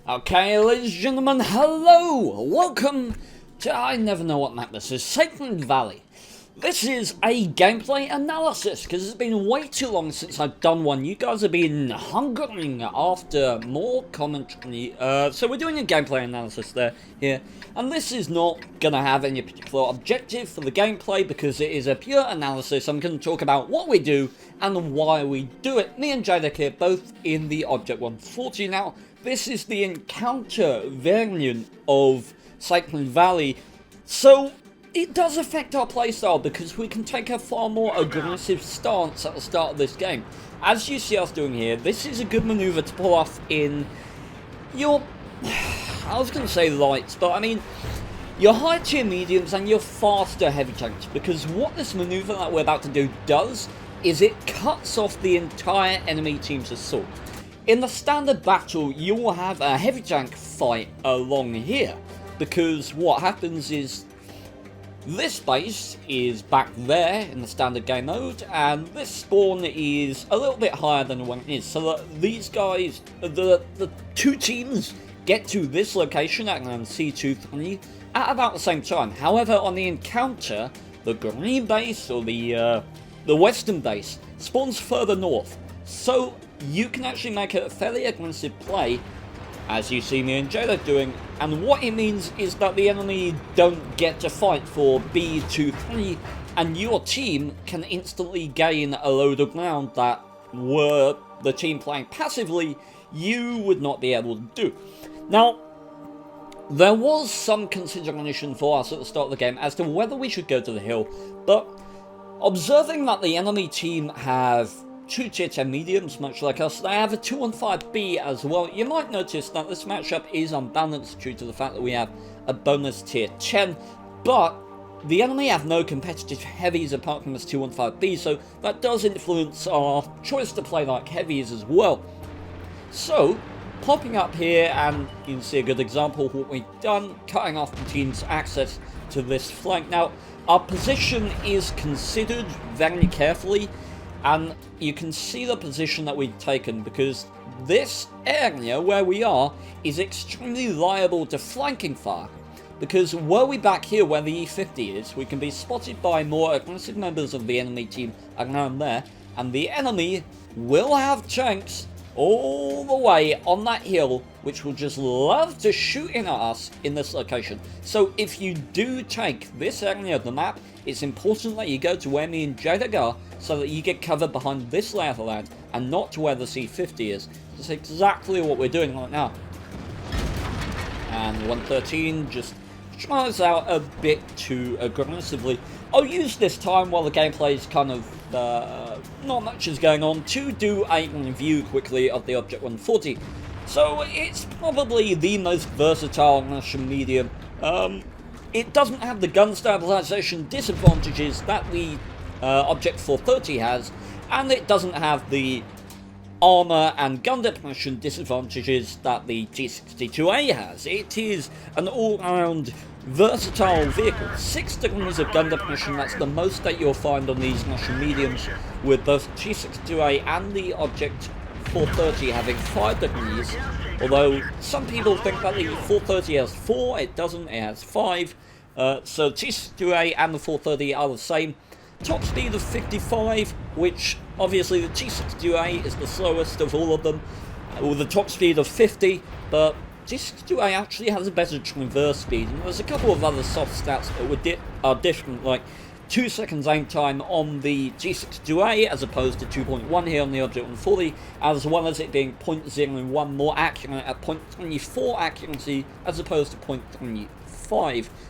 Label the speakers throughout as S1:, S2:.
S1: Okay, ladies and gentlemen, hello! Welcome to, I never know what map this is, Sacred Valley. This is a gameplay analysis, because it's been way too long since I've done one. You guys have been hungering after more commentary, so we're doing a gameplay analysis here. And this is not going to have any particular objective for the gameplay, because it is a pure analysis. I'm going to talk about what we do and why we do it. Me and Jadek here, both in the Object 140 now. This is the encounter variant of Sacred Valley, so it does affect our playstyle because we can take a far more aggressive stance at the start of this game. As you see us doing here, this is a good maneuver to pull off in your, I was going to say lights, but I mean your high tier mediums and your faster heavy tanks, because what this maneuver that we're about to do does is it cuts off the entire enemy team's assault. In the standard battle, you will have a heavy tank fight along here, because what happens is this base is back there in the standard game mode, and this spawn is a little bit higher than the one it is. So these guys, the two teams get to this location at C23 at about the same time. However, on the encounter, the green base or the western base spawns further north. So you can actually make a fairly aggressive play, as you see me and Jada doing, and what it means is that the enemy don't get to fight for B23, and your team can instantly gain a load of ground that were the team playing passively you would not be able to do. Now, there was some consideration for us at the start of the game as to whether we should go to the hill, but observing that the enemy team have 2 tier 10 mediums, much like us, they have a 215B as well. You might notice that this matchup is unbalanced due to the fact that we have a bonus tier 10, but the enemy have no competitive heavies apart from this 215B, so that does influence our choice to play like heavies as well. So, popping up here, and you can see a good example of what we've done, cutting off the team's access to this flank. Now, our position is considered very carefully, and you can see the position that we've taken, because this area where we are is extremely liable to flanking fire. Because were we back here where the E50 is, we can be spotted by more aggressive members of the enemy team around there, and the enemy will have tanks all the way on that hill, which will just love to shoot in at us in this location. So if you do take this area of the map, it's important that you go to where me and Jada are, so that you get covered behind this layer of the land, and not to where the C50 is. That's exactly what we're doing right now. And 113 just tries out a bit too aggressively. I'll use this time while the gameplay is kind of not much is going on to do a review quickly of the Object 140. So it's probably the most versatile Russian medium. It doesn't have the gun stabilization disadvantages that the Object 430 has, and it doesn't have the armor and gun depression disadvantages that the T62A has. It is an all-round versatile vehicle. 6 degrees of gun depression, that's the most that you'll find on these Russian mediums, with both T62A and the Object 430 having 5 degrees, although some people think that the 430 has 4, it doesn't, it has 5, so T62A and the 430 are the same. Top speed of 55, which obviously the T62A is the slowest of all of them, with a top speed of 50, but T62A actually has a better traverse speed, and there's a couple of other soft stats that are different, like 2 seconds aim time on the G62A as opposed to 2.1 here on the Object 140, as well as it being 0.01 more accurate at 0.24 accuracy as opposed to 0.25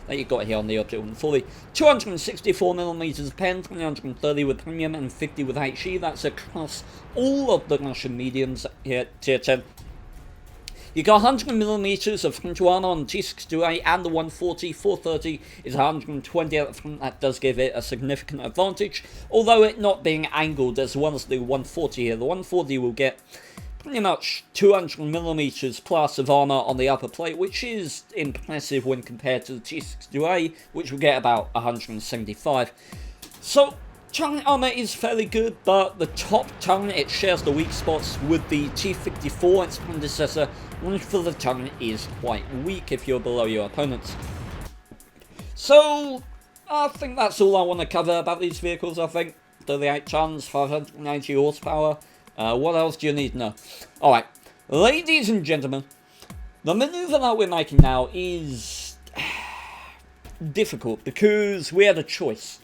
S1: that you got here on the Object 140. 264mm of pen, 330 with premium and 50 with HE. That's across all of the Russian mediums here, tier 10. You got 100mm of frontal armor on T62A and the 140. 430 is 120 at the front. That does give it a significant advantage, although it not being angled as well as the 140 here. The 140 will get pretty much 200mm plus of armor on the upper plate, which is impressive when compared to the T62A, which will get about 175. So Target armor is fairly good, but the top target, it shares the weak spots with the T-54, its predecessor, which for the target is quite weak if you're below your opponents. So, I think that's all I want to cover about these vehicles, I think. 38 tons, 590 horsepower. What else do you need to know? Alright, ladies and gentlemen, the maneuver that we're making now is difficult because we had a choice.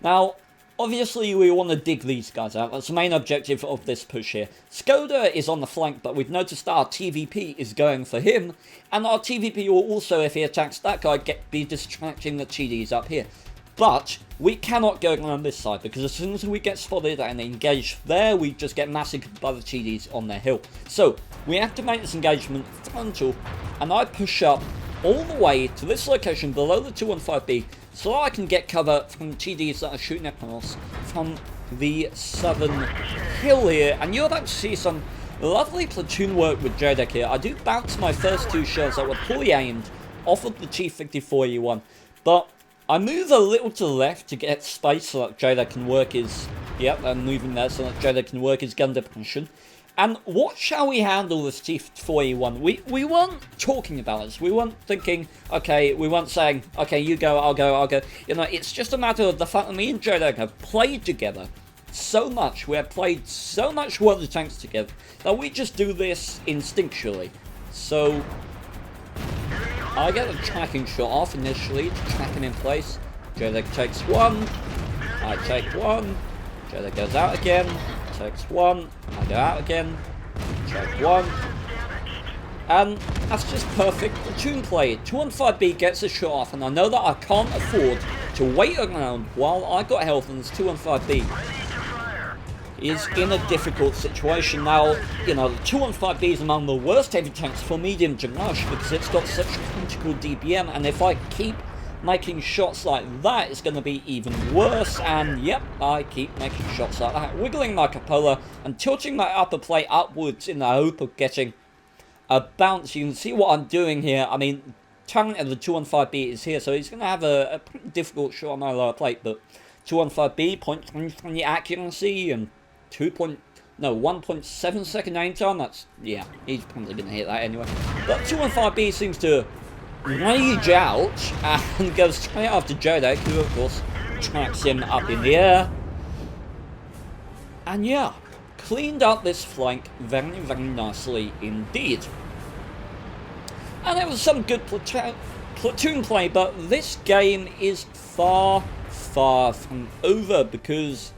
S1: Now, obviously we want to dig these guys out. That's the main objective of this push here. Skoda is on the flank, but we've noticed our TVP is going for him. And our TVP will also, if he attacks that guy, be distracting the TDs up here. But we cannot go around this side, because as soon as we get spotted and engaged there, we just get massacred by the TDs on their hill. So, we have to make this engagement frontal, and I push up all the way to this location below the 215B, so that I can get cover from TDs that are shooting across from the southern hill here. And you're about to see some lovely platoon work with JDEC here. I do bounce my first two shells that were poorly aimed off of the T-54E1, but I move a little to the left to get space so that JDEC can work his... Yep, I'm moving there so that JDEC can work his gun depression. And what shall we handle this T-54E1? We weren't talking about this. We weren't thinking, okay, we weren't saying, okay, you go, I'll go, I'll go. You know, it's just a matter of the fact that me and JDEC have played together so much. We have played so much World of Tanks together that we just do this instinctually. So I get a tracking shot off initially to track him in place. JDEC takes one. I take one. JDEC goes out again. Takes one. I go out again. Take one. And that's just perfect platoon play. 215B gets a shot off, and I know that I can't afford to wait around while I got health, and this 215B is in a difficult situation. Now, you know, the 215B is among the worst heavy tanks for medium to rush because it's got such critical DPM, and if I keep making shots like that, it's going to be even worse. And yep, I keep making shots like that, wiggling my cupola and tilting my upper plate upwards in the hope of getting a bounce. You can see what I'm doing here. I mean, talent of the 215B is here, so he's going to have a pretty difficult shot on my lower plate, but 215B, 0.23 accuracy and 1.7 second aim time. That's, yeah, he's probably going to hit that anyway. But 215B seems to rage out and goes straight after JDEC, who of course tracks him up in the air. And yeah, cleaned up this flank very, very nicely indeed. And there was some good platoon play, but this game is far, far from over, because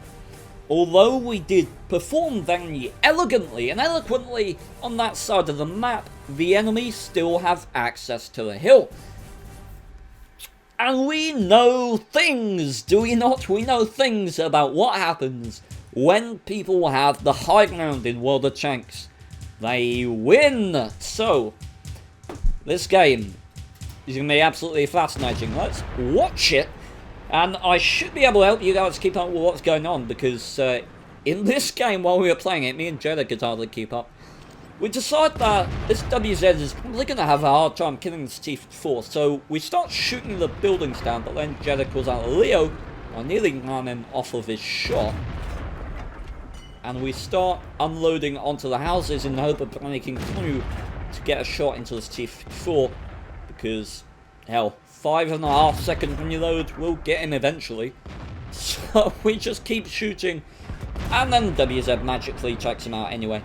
S1: although we did perform very elegantly and eloquently on that side of the map, the enemy still have access to the hill. And we know things, do we not? We know things about what happens when people have the high ground in World of Tanks. They win! So, this game is going to be absolutely fascinating. Let's watch it. And I should be able to help you guys keep up with what's going on, because in this game, while we were playing it, me and JDEC could hardly keep up. We decide that this WZ is probably going to have a hard time killing this T-4, so we start shooting the buildings down, but then JDEC calls out Leo. I nearly ran him off of his shot. And we start unloading onto the houses in the hope of breaking through to get a shot into this T-4, because, hell, 5.5 seconds reload will get him eventually. So we just keep shooting, and then WZ magically takes him out anyway.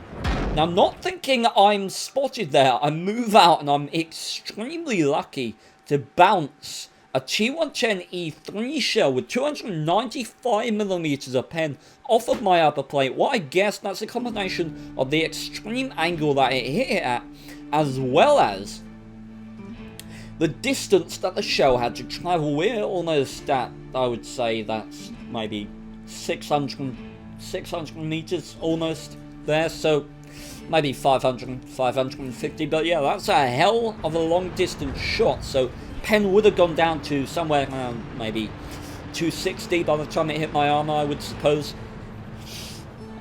S1: Now, not thinking I'm spotted there, I move out, and I'm extremely lucky to bounce a T110E3 shell with 295mm of pen off of my upper plate. What I guess that's a combination of the extreme angle that it hit at, as well as the distance that the shell had to travel. We're almost at, I would say that's maybe 600 meters almost there, so maybe 500, 550, but yeah, that's a hell of a long distance shot. So pen would have gone down to somewhere around maybe 260 by the time it hit my armor, I would suppose.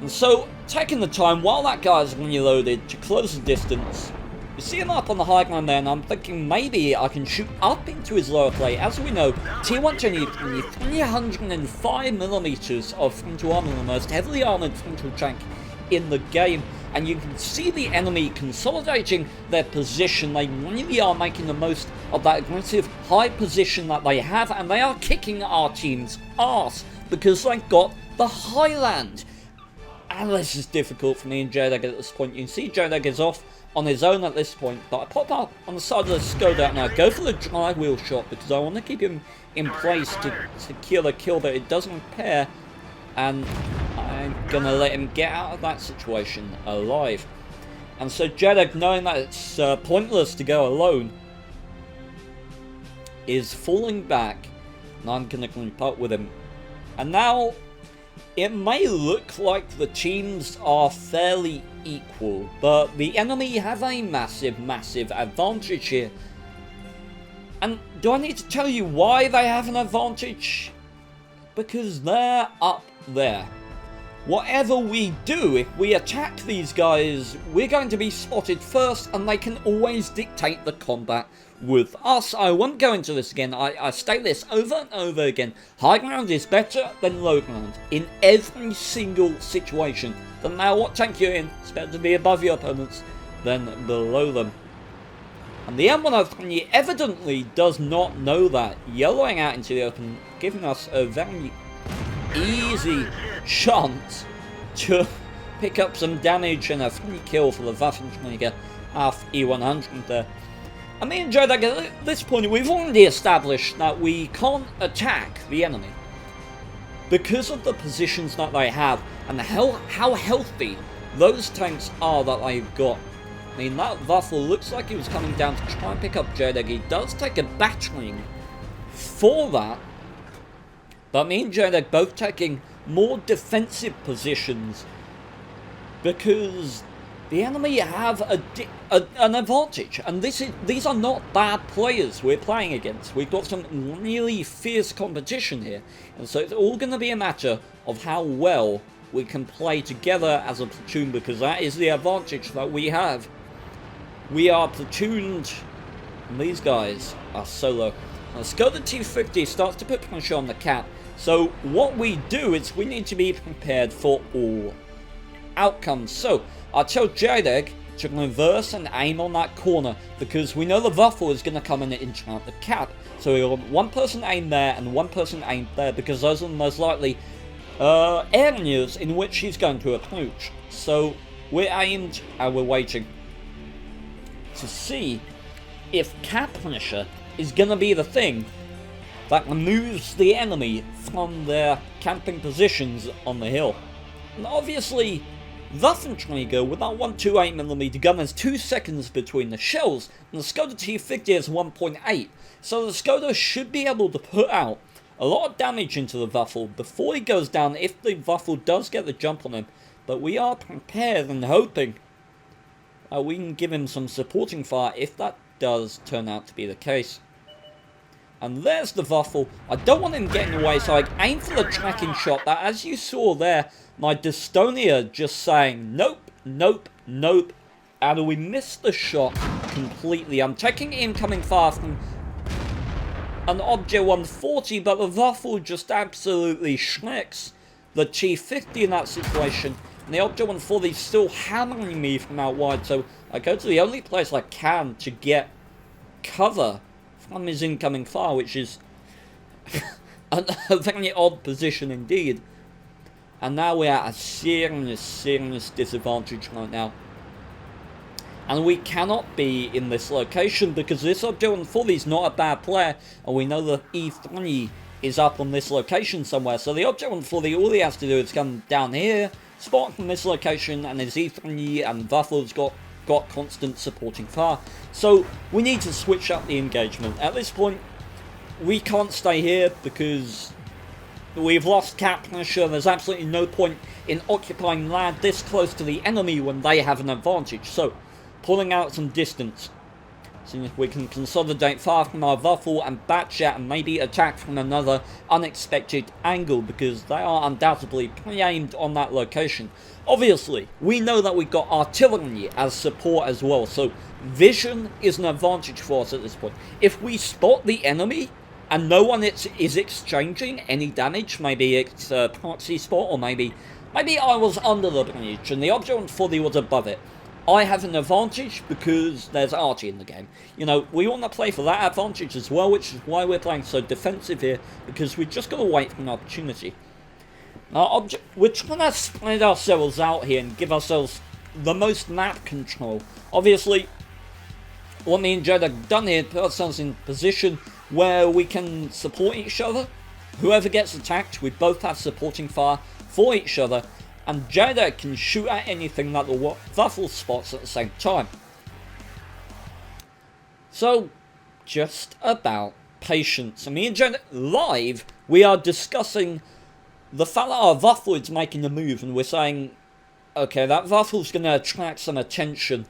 S1: And so, taking the time while that guy's reloaded to close the distance, You see him up on the high ground there, and I'm thinking maybe I can shoot up into his lower plate. As we know, T1 only 305mm of frontal armor, the most heavily armored frontal tank in the game. And you can see the enemy consolidating their position. They really are making the most of that aggressive high position that they have, and they are kicking our team's arse because they've got the highland. And this is difficult for me and JDeg at this point. You can see JDeg is off on his own at this point, but I pop up on the side of the Skoda and I go for the dry wheel shot because I want to keep him in place to secure the kill, but it doesn't repair, and I'm gonna let him get out of that situation alive. And so JDeg, knowing that it's pointless to go alone, is falling back, and I'm gonna group up with him. And now it may look like the teams are fairly equal, but the enemy have a massive advantage here. And do I need to tell you why they have an advantage? Because they're up there. Whatever we do, if we attack these guys, we're going to be spotted first, and they can always dictate the combat with us. I won't go into this again. I state this over and over again. High ground is better than low ground in every single situation. Doesn't matter what tank you're in, it's better to be above your opponents than below them. And the M103 evidently does not know that, yellowing out into the open, giving us a very easy chance to pick up some damage and a free kill for the Waffenträger half E100 there. And me and JDeg, at this point, we've already established that we can't attack the enemy because of the positions that they have and how healthy those tanks are that they've got. I mean, that Waffle looks like he was coming down to try and pick up JDeg. He does take a battering for that, but me and JDeg both taking more defensive positions because the enemy have an advantage, and these are not bad players we're playing against. We've got some really fierce competition here, and so it's all going to be a matter of how well we can play together as a platoon, because that is the advantage that we have. We are platooned, and these guys are solo. Let's go. The T50 starts to put pressure on the cap. So what we do is we need to be prepared for all outcomes. So I tell JDeg to reverse and aim on that corner because we know the Waffle is going to come in and interrupt the cap. So we want one person aim there and one person aim there because those are the most likely areas in which he's going to approach. So we're aimed and we're waiting to see if cap pressure is going to be the thing that removes the enemy from their camping positions on the hill. And obviously, Waffenträger with that 128mm gun has 2 seconds between the shells, and the Skoda T50 has 1.8. So the Skoda should be able to put out a lot of damage into the Waffle before he goes down if the Waffle does get the jump on him. But we are prepared and hoping we can give him some supporting fire if that does turn out to be the case. And there's the Waffle. I don't want him getting away, so I aim for the tracking shot. That, as you saw there, my Dystonia just saying, nope, nope, nope. And we missed the shot completely. I'm taking incoming fire from an Object 140, but the Waffle just absolutely shreks the T50 in that situation. And the Object 140 is still hammering me from out wide, so I go to the only place I can to get cover from his incoming fire, which is a very odd position indeed. And now we're at a serious disadvantage right now. And we cannot be in this location because this Object 140 is not a bad player, and we know the E3 is up on this location somewhere. So the Object 140, all he has to do is come down here, spot from this location, and his E3 and Waffle's got constant supporting fire. So we need to switch up the engagement. At this point, we can't stay here because we've lost cap pressure. There's absolutely no point in occupying land this close to the enemy when they have an advantage. So pulling out some distance, seeing if we can consolidate far from our Waffle and batch out and maybe attack from another unexpected angle, because they are undoubtedly pre-aimed on that location. Obviously, we know that we've got artillery as support as well, so vision is an advantage for us at this point. If we spot the enemy and no one is exchanging any damage, maybe it's a proxy spot, or maybe I was under the bridge and the object on fully was above it, I have an advantage because there's Archie in the game. You know, we want to play for that advantage as well, which is why we're playing so defensive here, because we've just got to wait for an opportunity. Now, we're trying to spread ourselves out here and give ourselves the most map control. Obviously, what me and Jed have done here put ourselves in a position where we can support each other. Whoever gets attacked, we both have supporting fire for each other, and Jada can shoot at anything that the Waffle spots at the same time. So, just about patience. And me and Jada, live, we are discussing the fact that our Waffle is making a move, and we're saying, okay, that Waffle's going to attract some attention.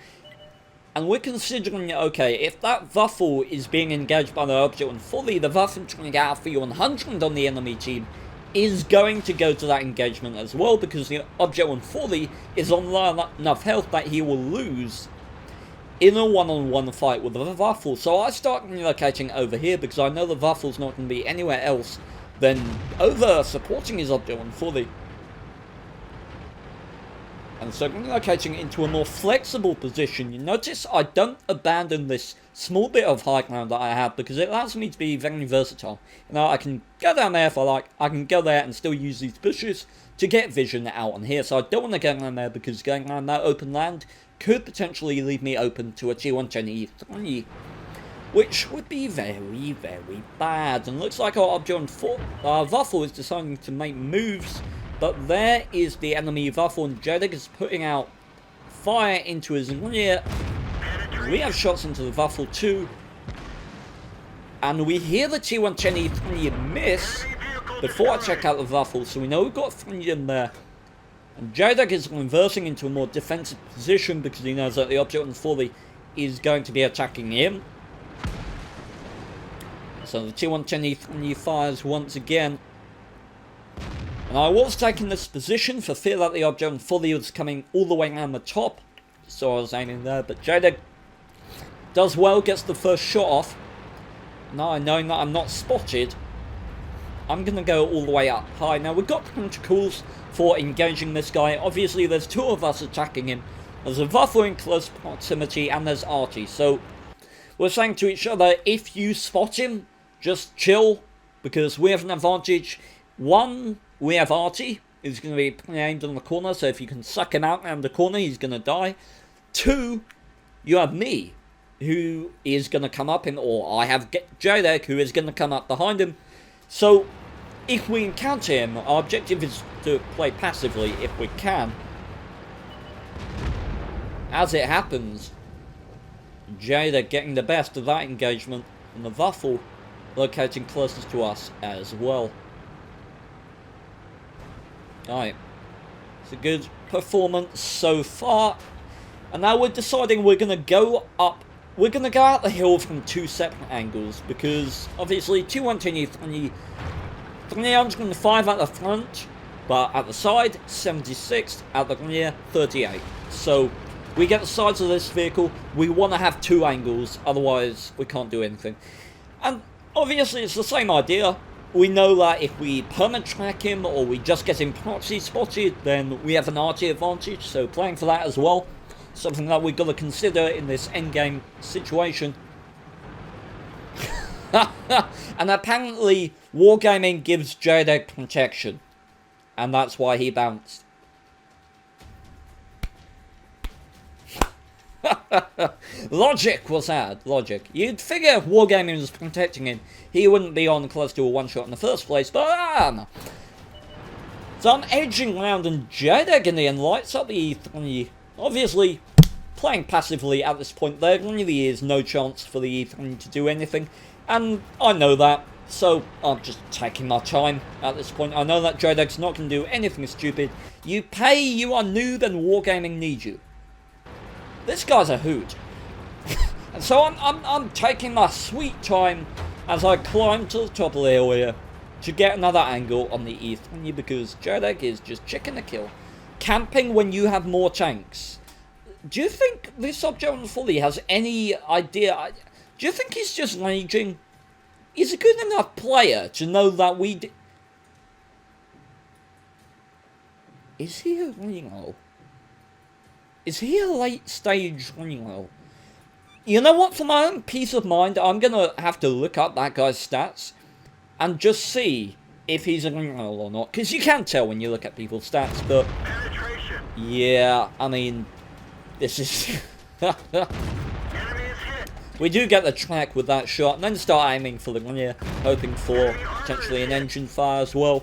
S1: And we're considering, okay, if that Waffle is being engaged by the object on fully, the Waffle trying to get out for you 100 on the enemy team is going to go to that engagement as well, because the object on fully is on low enough health that he will lose in a one-on-one fight with the Waffle. So I start relocating over here because I know the Waffle's not going to be anywhere else than over supporting his object on fully. And so relocating into a more flexible position. You notice I don't abandon this small bit of high ground that I have, because it allows me to be very versatile. You know, I can go down there if I like, I can go there and still use these bushes to get vision out on here. So I don't want to go down there, because going around that open land could potentially leave me open to a T110E3, which would be very, very bad. And looks like our object on Waffle is deciding to make moves. But there is the enemy Waffle, and Jedek is putting out fire into his rear. We have shots into the Waffle too. And we hear the T110E3 miss before I check out the Waffle, so we know we've got 3 in there. And Jedek is reversing into a more defensive position because he knows that the object on fully is going to be attacking him. So the T110E3 fires once again. And I was taking this position for fear that the object on fully was coming all the way around the top. So I was aiming there, but Jada does well, gets the first shot off. Now, knowing that I'm not spotted, I'm going to go all the way up high. Now, we've got protocols for engaging this guy. Obviously, there's 2 of us attacking him. There's a Waffle in close proximity, and there's Archie. So, we're saying to each other, if you spot him, just chill, because we have an advantage. 1, we have Archie, who's going to be aimed on the corner, so if you can suck him out around the corner, he's going to die. 2, you have me, who is going to come up in, or I have Jadek, who is going to come up behind him. So, if we encounter him, our objective is to play passively if we can. As it happens, Jada getting the best of that engagement, and the Waffle locating closest to us as well. Alright, it's a good performance so far. And now we're deciding we're going to go up. We're going to go out the hill from 2 separate angles, because obviously T110E3, 305 at the front, but at the side 76, at the rear 38. So we get the sides of this vehicle. We want to have 2 angles, otherwise we can't do anything. And obviously it's the same idea. We know that if we permanent track him, or we just get him proxy spotted, then we have an RT advantage, so playing for that as well. Something that we've got to consider in this endgame situation. And apparently, Wargaming gives Jadek protection. And that's why he bounced. Logic was that. Logic. You'd figure if Wargaming was protecting him, he wouldn't be on close to a one-shot in the first place, but no. So I'm edging around, and Jadek in the end lights up the E3. Obviously, playing passively at this point, there really is no chance for the E3 to do anything, and I know that, so I'm just taking my time at this point. I know that Jadek's not going to do anything stupid. You pay, you are noob, and Wargaming needs you. This guy's a hoot. And so I'm taking my sweet time as I climb to the top of the hill here to get another angle on the E3, because Jadek is just chicken to kill. Camping when you have more tanks. do you think this object on fully has any idea? Do you think he's just raging? He's a good enough player to know that Is he a Reno? Is he a late stage Reno? You know what, for my own peace of mind, I'm gonna have to look up that guy's stats and just see if he's a Reno or not. Because you can tell when you look at people's stats, but... yeah, I mean... this is... we do get the track with that shot, and then start aiming for the Reno, hoping for potentially an engine fire as well.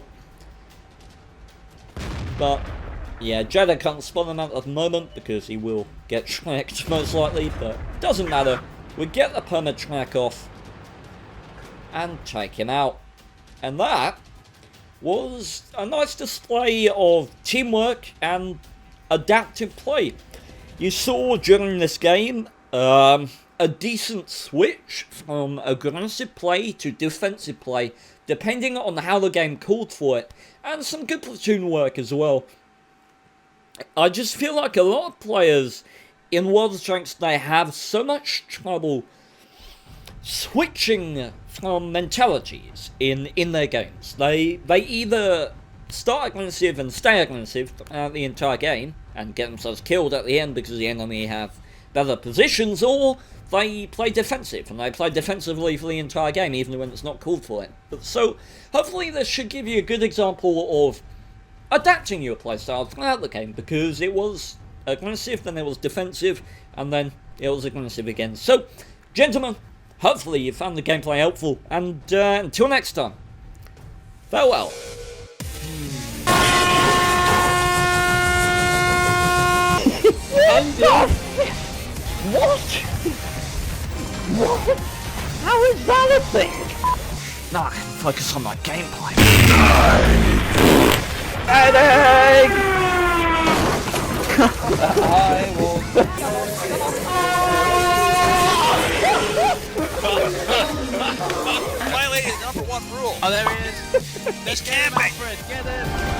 S1: But... yeah, Jeddah can't spawn him out at the moment because he will get tracked most likely, but doesn't matter. We get the perma track off and take him out. And that was a nice display of teamwork and adaptive play. You saw during this game a decent switch from aggressive play to defensive play, depending on how the game called for it, and some good platoon work as well. I just feel like a lot of players in World of Tanks, they have so much trouble switching from mentalities in their games. They either start aggressive and stay aggressive throughout the entire game and get themselves killed at the end because the enemy have better positions, or they play defensive and they play defensively for the entire game even when it's not called for it. But so hopefully this should give you a good example of adapting your playstyle throughout the game, because it was aggressive, then it was defensive, and then it was aggressive again. So, gentlemen, hopefully you found the gameplay helpful, and until next time, farewell.
S2: What? What? How is that a thing?
S1: Now I can focus on my gameplay.
S2: Medic!
S3: I will.
S4: Violated number one rule.
S3: Oh, there he is.
S4: He's camping.
S3: Get him.